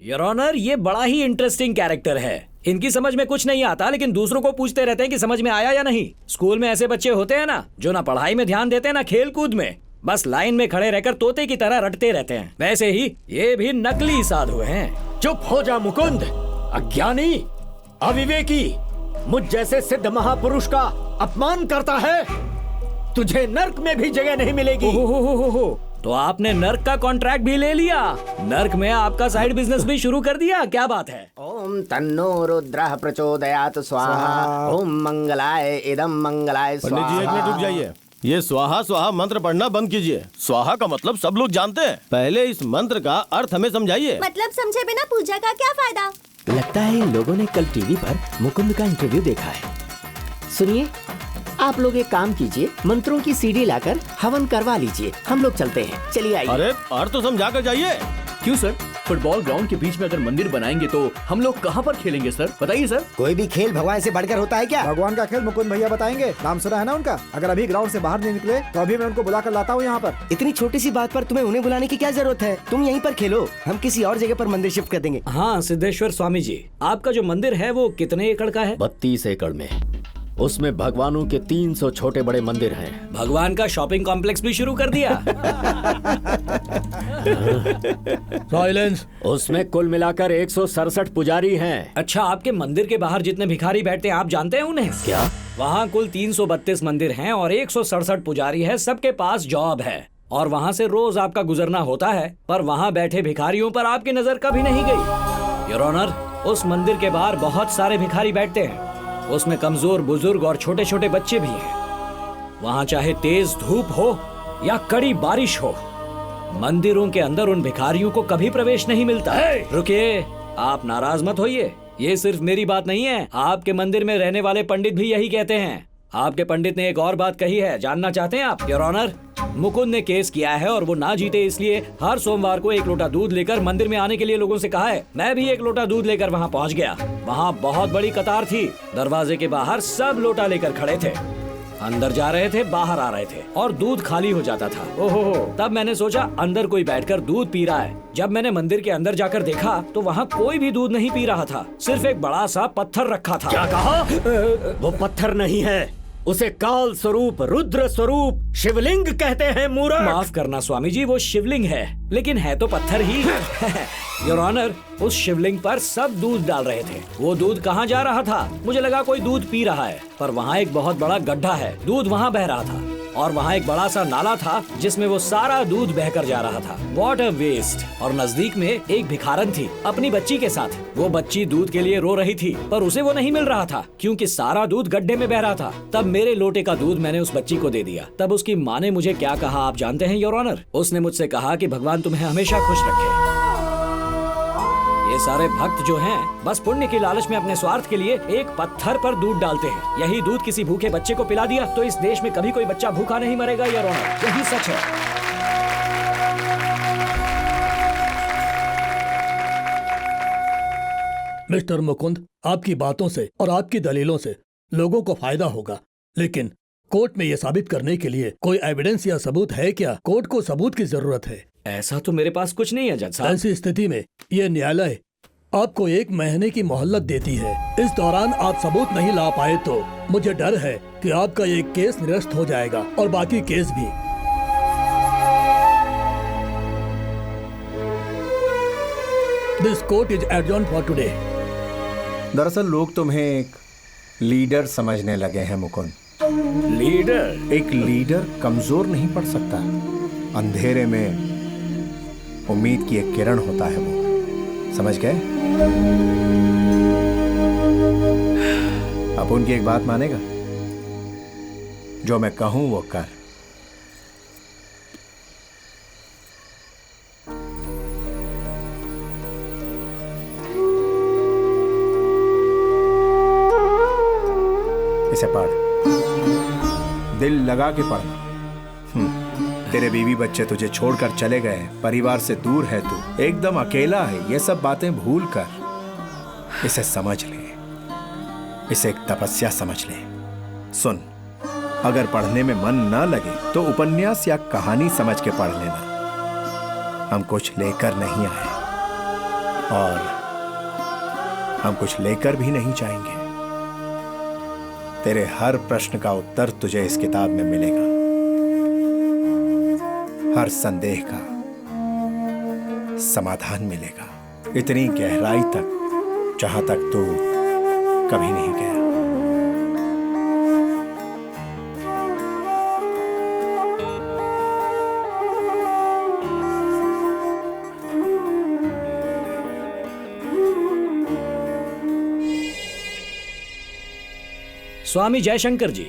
Your honour, ये बड़ा ही interesting character है। इनकी समझ में कुछ नहीं आता, लेकिन दूसरों को पूछते रहते हैं कि समझ में आया या नहीं। स्कूल में ऐसे बच्चे होते हैं ना, जो ना पढ़ाई में ध्यान देते हैं ना खेल कूद में, बस लाइन में खड़े रहकर तोते की तरह रटते रहते हैं। वैसे ही ये भी नकली साधु हैं। चुप हो जा मुकुंद, अज्ञानी, अविवेकी, मुझ जैसे सिद्ध महापुरुष का अपमान करता है। तुझे नर्क में भी जगह नहीं मिलेगी। हो। तो आपने नर्क का कॉन्ट्रैक्ट भी ले लिया? नर्क में आपका साइड बिजनेस भी शुरू कर दिया? क्या बात है? ओम तन्नो रुद्रः प्रचोदयात् स्वाहा। ओम मंगलाय इदम मंगलाय स्वाहा। पंडित जी, एक मिनट रुक जाइए। ये स्वाहा स्वाहा मंत्र पढ़ना बंद कीजिए। स्वाहा का मतलब सब लोग जानते हैं, पहले इस मंत्र का अर्थ हमें समझाइए। मतलब समझे बिना पूजा का क्या फायदा? लगता है इन लोगों ने कल टीवी पर मुकुंद का इंटरव्यू देखा है। सुनिए, आप लोग एक काम कीजिए, मंत्रों की सीडी लाकर हवन करवा लीजिए। हम लोग चलते हैं, चलिए आइए। अरे अर्थ तो समझा कर जाइए। क्यों सर? फुटबॉल ग्राउंड के बीच में अगर मंदिर बनाएंगे तो हम लोग कहाँ पर खेलेंगे सर? बताइए सर। कोई भी खेल भगवान से बढ़कर होता है क्या? भगवान का खेल मुकुंद भैया बताएंगे, नाम सुना है ना उनका। अगर अभी ग्राउंड से बाहर नहीं निकले तो अभी मैं उनको बुला कर लाता हूँ यहाँ पर। इतनी छोटी सी बात पर तुम्हें उन्हें बुलाने की क्या जरूरत है? तुम यहीं पर खेलो, हम किसी और जगह पर मंदिर शिफ्ट कर देंगे। हाँ सिद्धेश्वर स्वामी जी, आपका जो मंदिर है वो कितने एकड़ का है? 32 एकड़ में। उसमें भगवानों के 300 छोटे बड़े मंदिर हैं। भगवान का शॉपिंग कॉम्प्लेक्स भी शुरू कर दिया। साइलेंस। उसमें कुल मिलाकर 167 पुजारी हैं। अच्छा, आपके मंदिर के बाहर जितने भिखारी बैठते हैं आप जानते हैं उन्हें? क्या? वहाँ कुल 332 मंदिर हैं और 167 पुजारी है। सबके पास जॉब है और वहाँ से रोज आपका गुजरना होता है, पर वहाँ बैठे भिखारियों पर आपकी नजर कभी नहीं गई। योर ऑनर, उस मंदिर के बाहर बहुत सारे भिखारी बैठते हैं। उसमें कमजोर, बुजुर्ग और छोटे छोटे बच्चे भी हैं। वहाँ चाहे तेज धूप हो या कड़ी बारिश हो, मंदिरों के अंदर उन भिखारियों को कभी प्रवेश नहीं मिलता। रुकिए, आप नाराज मत होइए। ये सिर्फ मेरी बात नहीं है, आपके मंदिर में रहने वाले पंडित भी यही कहते हैं। आपके पंडित ने एक और बात कही है, जानना चाहते हैं आप? योर ऑनर, मुकुंद ने केस किया है और वो ना जीते इसलिए हर सोमवार को 1 लोटा दूध लेकर मंदिर में आने के लिए लोगों से कहा है। मैं भी 1 लोटा दूध लेकर वहाँ पहुँच गया। वहाँ बहुत बड़ी कतार थी। दरवाजे के बाहर सब लोटा लेकर खड़े थे। अंदर जा रहे थे, बाहर आ रहे थे और दूध खाली हो जाता था। ओहो, तब मैंने सोचा अंदर कोई बैठकर दूध पी रहा है। जब मैंने मंदिर के अंदर जाकर देखा तो वहाँ कोई भी दूध नहीं पी रहा था, सिर्फ एक बड़ा सा पत्थर रखा था। क्या कहा? वो पत्थर नहीं है, उसे काल स्वरूप, रुद्र स्वरूप, शिवलिंग कहते हैं मूर्ख। माफ करना स्वामी जी, वो शिवलिंग है, लेकिन है तो पत्थर ही। योर ऑनर, उस शिवलिंग पर सब दूध डाल रहे थे। वो दूध कहाँ जा रहा था? मुझे लगा कोई दूध पी रहा है, पर वहाँ एक बहुत बड़ा गड्ढा है, दूध वहाँ बह रहा था। और वहाँ एक बड़ा सा नाला था जिसमें वो सारा दूध बहकर जा रहा था। Water waste. और नजदीक में एक भिखारन थी अपनी बच्ची के साथ। वो बच्ची दूध के लिए रो रही थी, पर उसे वो नहीं मिल रहा था क्योंकि सारा दूध गड्ढे में बह रहा था। तब मेरे लोटे का दूध मैंने उस बच्ची को दे दिया। तब उसकी माँ ने मुझे क्या कहा आप जानते हैं योर ऑनर? उसने मुझसे कहा कि भगवान तुम्हें हमेशा खुश रखे। ये सारे भक्त जो हैं, बस पुण्य की लालच में अपने स्वार्थ के लिए एक पत्थर पर दूध डालते हैं। यही दूध किसी भूखे बच्चे को पिला दिया तो इस देश में कभी कोई बच्चा भूखा नहीं मरेगा योर ऑनर। यही सच है। मिस्टर मुकुंद, आपकी बातों से और आपकी दलीलों से लोगों को फायदा होगा, लेकिन कोर्ट में ये साबित करने के लिए कोई एविडेंस या सबूत है क्या? कोर्ट को सबूत की जरूरत है। ऐसा तो मेरे पास कुछ नहीं है जज साहब। ऐसी स्थिति में ये न्यायालय आपको 1 महीने की मोहलत देती है। इस दौरान आप सबूत नहीं ला पाए तो मुझे डर है कि आपका ये केस निरस्त हो जाएगा और बाकी केस भी। This court is adjourned for today. दरअसल लोग तुम्हें एक लीडर समझने लगे हैं मुकुंद। लीडर? एक लीडर कमजोर नहीं पड़ सकता। अंधेरे में उम्मीद की एक किरण होता है वो, समझ गए? अब उनकी एक बात मानेगा? जो मैं कहूं वो कर। इसे पढ़, दिल लगा के पढ़ना। तेरे बीवी बच्चे तुझे छोड़कर चले गए, परिवार से दूर है तू, एकदम अकेला है। ये सब बातें भूल कर इसे समझ ले, इसे एक तपस्या समझ ले। सुन, अगर पढ़ने में मन ना लगे तो उपन्यास या कहानी समझ के पढ़ लेना। हम कुछ लेकर नहीं आए, और हम कुछ लेकर भी नहीं जाएंगे। तेरे हर प्रश्न का उत्तर तुझे इस किताब में मिलेगा, हर संदेह का समाधान मिलेगा, इतनी गहराई तक जहां तक तू कभी नहीं गया। स्वामी जयशंकर जी,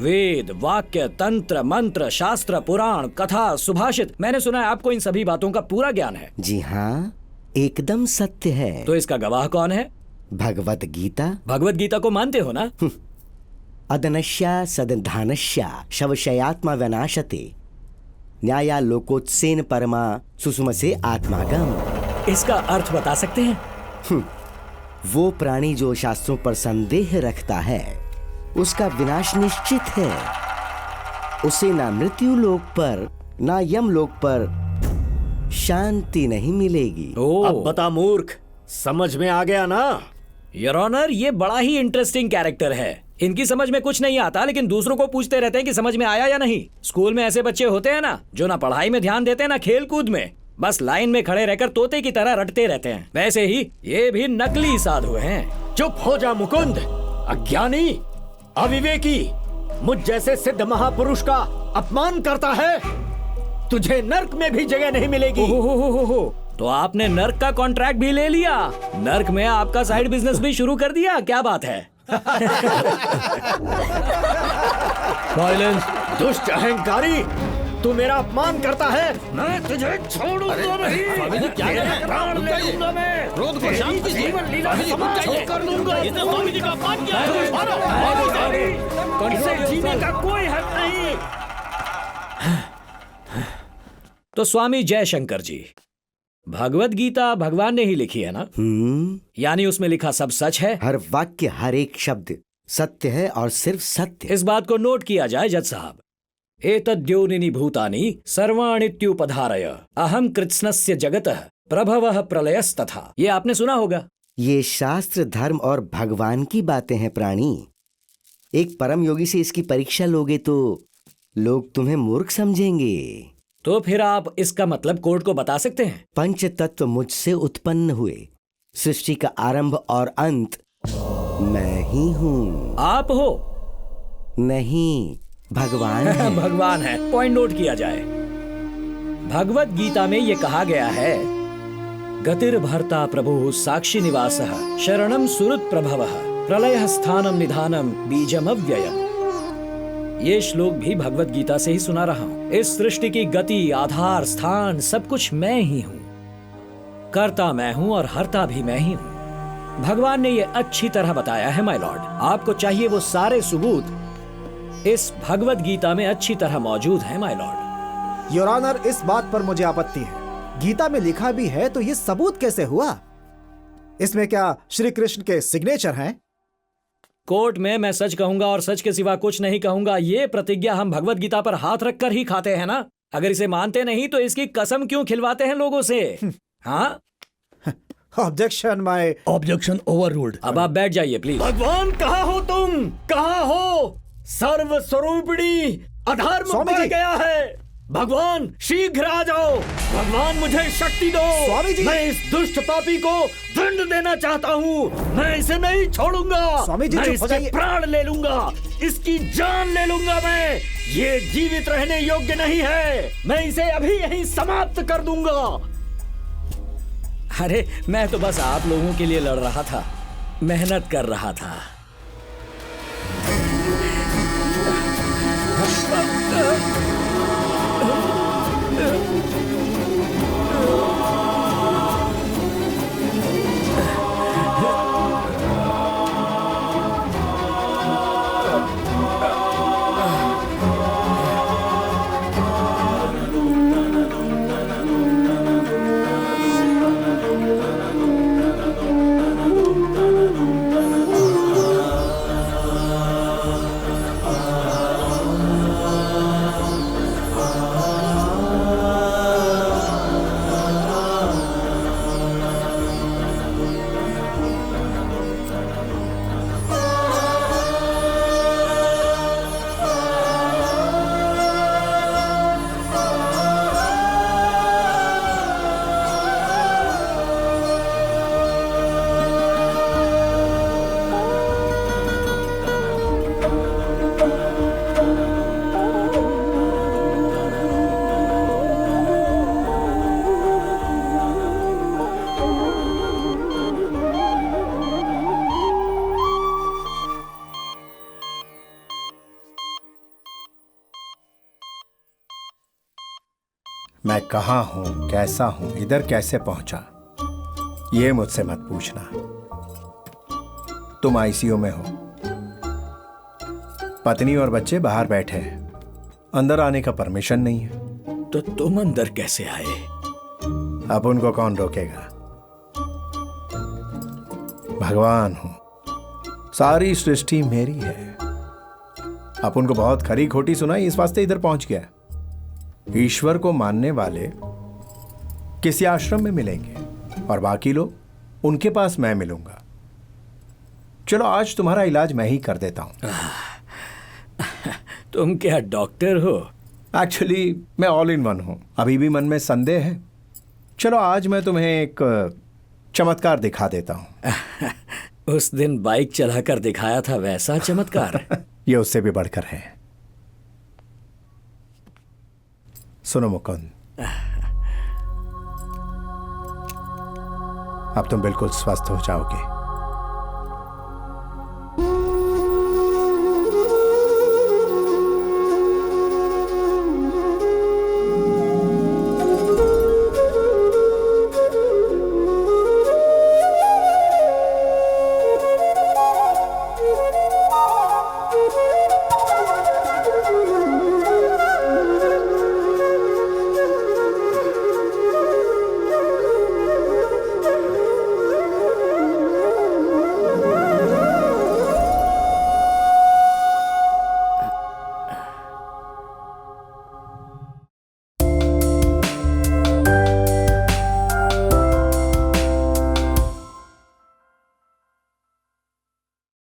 वेद, वाक्य, तंत्र, मंत्र, शास्त्र, पुराण, कथा, सुभाषित, मैंने सुना है आपको इन सभी बातों का पूरा ज्ञान है। जी हाँ, एकदम सत्य है। तो इसका गवाह कौन है? भगवत गीता। भगवत गीता को मानते हो ना? अदनश्या सदधानश्या शवशयात्मा विनाशते न्याया लोकोत्सेन परमा सुसुमसे आत्मागम। इसका अर्थ बता सकते हैं? वो प्राणी जो शास्त्रों पर संदेह रखता है उसका विनाश निश्चित है। उसे ना मृत्यु लोक पर ना यम लोक पर शांति नहीं मिलेगी। अब बता मूर्ख, समझ में आ गया ना? योर ऑनर, ये बड़ा ही इंटरेस्टिंग कैरेक्टर है। इनकी समझ में कुछ नहीं आता लेकिन दूसरों को पूछते रहते हैं कि समझ में आया या नहीं। स्कूल में ऐसे बच्चे होते हैं ना जो ना पढ़ाई में ध्यान देते हैं ना खेल कूद में, बस लाइन में खड़े रहकर तोते की तरह रटते रहते हैं। वैसे ही ये भी नकली साधु हैं। चुप हो जा मुकुंद, अज्ञानी, अविवेकी, मुझ जैसे सिद्ध महापुरुष का अपमान करता है। तुझे नर्क में भी जगह नहीं मिलेगी। हो। तो आपने नर्क का कॉन्ट्रैक्ट भी ले लिया, नर्क में आपका साइड बिजनेस भी शुरू कर दिया, क्या बात है? साइलेंस। दुष्ट अहंकारी, तू मेरा अपमान करता है। मैं तुझे छोड़ूंगा नहीं। क्या प्राण ले लूंगा मैं। क्रोध को शांत कीजिए। जीवन लीला समाप्त कर दूंगा। इसने स्वामी जी का अपमान किया है। इसे जीने का कोई हक नहीं। तो स्वामी जयशंकर जी, भगवत गीता भगवान ने ही लिखी है ना? यानी उसमें लिखा सब सच है? हर वाक्य, हर एक शब्द सत्य है और सिर्फ सत्य। इस बात को नोट किया जाए जज साहब। एतद्योनिनि भूतानि सर्वाणित्युपधारय अहम कृत्स्नस्य जगतः प्रभवः प्रलयस्तथा। ये आपने सुना होगा। ये शास्त्र, धर्म और भगवान की बातें हैं प्राणी। एक परम योगी से इसकी परीक्षा लोगे तो लोग तुम्हें मूर्ख समझेंगे। तो फिर आप इसका मतलब कोर्ट को बता सकते हैं? पंच तत्व मुझसे उत्पन्न हुए। सृष्टि का आरंभ और अंत मैं ही हूँ। आप हो? नहीं, भगवान है। भगवान है। पॉइंट नोट किया जाए। भगवत गीता में ये कहा गया है, गतिर भर्ता प्रभु साक्षी निवासः शरणम सुहृत् प्रभवः प्रलयः स्थानम निधानम बीजम अव्ययम्। ये श्लोक भी भगवत गीता से ही सुना रहा हूँ। इस सृष्टि की गति, आधार, स्थान सब कुछ मैं ही हूँ। कर्ता मैं हूँ और हर्ता भी मैं ही हूँ। भगवान ने ये अच्छी तरह बताया है माय लॉर्ड। आपको चाहिए वो सारे सबूत इस भगवत गीता में अच्छी तरह मौजूद है माय लॉर्ड। योर ऑनर, इस बात पर मुझे आपत्ति है। गीता में लिखा भी है तो ये सबूत कैसे हुआ? इसमें क्या श्री कृष्ण के सिग्नेचर हैं? कोर्ट में मैं सच कहूंगा और सच के सिवा कुछ नहीं कहूंगा। ये प्रतिज्ञा हम भगवत गीता पर हाथ रखकर ही खाते हैं ना। अगर इसे मानते नहीं तो इसकी कसम क्यों खिलवाते हैं लोगों से? हाँ, ऑब्जेक्शन माय। Objection overruled. अब आप बैठ जाइए प्लीज। भगवान कहाँ हो तुम? कहाँ हो? सर्व स्वरूपिणी अधर्म स्वामी बढ़ जी। गया है। भगवान शीघ्र आ जाओ। भगवान मुझे शक्ति दो। स्वामी जी। मैं इस दुष्ट पापी को दंड देना चाहता हूँ। मैं इसे नहीं छोड़ूंगा। स्वामी जी, मैं चुप हो इसके जाइए। प्राण ले लूंगा, इसकी जान ले लूंगा। मैं ये जीवित रहने योग्य नहीं है। मैं इसे अभी यहीं समाप्त कर दूंगा। अरे मैं तो बस आप लोगों के लिए लड़ रहा था, मेहनत कर रहा था। कहाँ हूं, कैसा हूं, इधर कैसे पहुंचा, ये मुझसे मत पूछना। तुम आईसीयू में हो, पत्नी और बच्चे बाहर बैठे हैं, अंदर आने का परमिशन नहीं है। तो तुम अंदर कैसे आए? अब उनको कौन रोकेगा? भगवान हूं, सारी सृष्टि मेरी है। अब उनको बहुत खरी खोटी सुनाई, इस वास्ते इधर पहुंच गया। ईश्वर को मानने वाले किसी आश्रम में मिलेंगे और बाकी लोग उनके पास मैं मिलूंगा। चलो आज तुम्हारा इलाज मैं ही कर देता हूं। तुम क्या डॉक्टर हो? एक्चुअली मैं ऑल इन वन हूं। अभी भी मन में संदेह है? चलो आज मैं तुम्हें एक चमत्कार दिखा देता हूं। उस दिन बाइक चलाकर दिखाया था वैसा चमत्कार? ये उससे भी बढ़कर है। सुनो मुकुंद, अब तुम बिल्कुल स्वस्थ हो जाओगे।